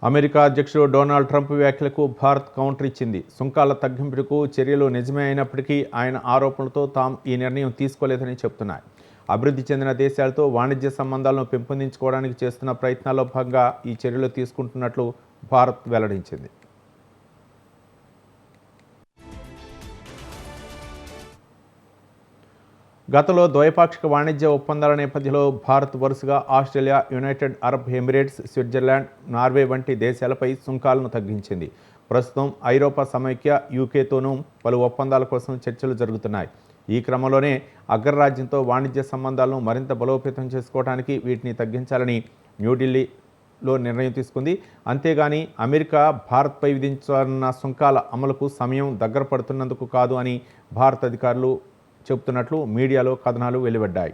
America అధ్యక్షుడు Donald Trump వ్యాఖ్యలకు Bharat counter ఇచ్చింది. సుంకాల తగ్గింపుకు చర్యలు నిజమే అయినప్పటికీ ఆయన ఆరోపణలతో తాము ఈ నిర్ణయం తీసుకోలేదని చెబుతున్నాయి. అభివృద్ధి చెందిన దేశాలతో వాణిజ్య సంబంధాలను పెంపొందించుకోవడానికి చేస్తున్న ప్రయత్నాల్లో భాగంగా ఈ చర్యలు తీసుకుంటున్నట్లు భారత్ వెల్లడించింది. గతంలో ద్వైపాక్షిక వాణిజ్య ఒప్పందాల నేపథ్యంలో భారత్ వరుసగా Australia, United Arab Emirates, Switzerland, Norway వంటి దేశాలపై సుంకాలను తగ్గించింది. ప్రస్తుతం ఐరోపా సమైక్య, యూకేతోనూ పలు ఒప్పందాల కోసం చర్చలు జరుగుతున్నాయి. ఈ క్రమంలోనే అగ్రరాజ్యంతో వాణిజ్య సంబంధాలను మరింత బలోపేతం చేసుకోవడానికి వీటిని తగ్గించాలని న్యూఢిల్లీలో నిర్ణయం తీసుకుంది. అంతేగాని అమెరికా భారత్పై విధించాలన్న సుంకాల అమలుకు సమయం దగ్గర పడుతున్నందుకు కాదు అని భారత అధికారులు చెబుతున్నట్లు మీడియాలో కథనాలు వెలువడ్డాయి.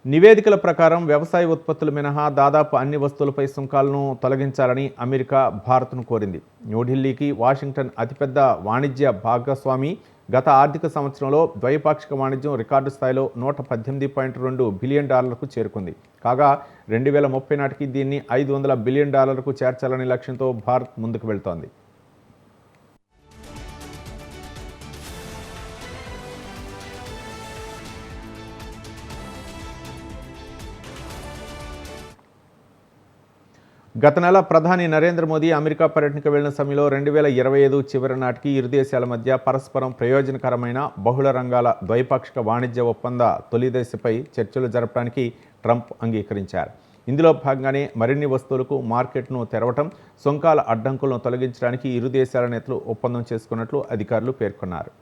నివేదికల ప్రకారం వ్యవసాయ ఉత్పత్తులు మినహా దాదాపు అన్ని వస్తువులపై సుంకాలను తొలగించాలని అమెరికా భారత్ను కోరింది. న్యూఢిల్లీకి వాషింగ్టన్ అతిపెద్ద వాణిజ్య భాగస్వామి. గత ఆర్థిక సంవత్సరంలో ద్వైపాక్షిక వాణిజ్యం రికార్డు స్థాయిలో $118.2 బిలియన్ చేరుకుంది. కాగా 2030 నాటికి దీన్ని $500 బిలియన్ చేర్చాలనే లక్ష్యంతో భారత్ ముందుకు వెళ్తోంది. గత నెల ప్రధాని నరేంద్ర మోదీ అమెరికా పర్యటనకు వెళ్లిన సమయంలో 2025 చివరి నాటికి ఇరు దేశాల మధ్య పరస్పరం ప్రయోజనకరమైన బహుళ రంగాల ద్వైపాక్షిక వాణిజ్య ఒప్పంద తొలి దశపై చర్చలు జరపడానికి ట్రంప్ అంగీకరించారు. ఇందులో భాగంగానే మరిన్ని వస్తువులకు మార్కెట్ను తెరవటం, సుంకాల అడ్డంకులను తొలగించడానికి ఇరు దేశాల నేతలు ఒప్పందం చేసుకున్నట్లు అధికారులు పేర్కొన్నారు.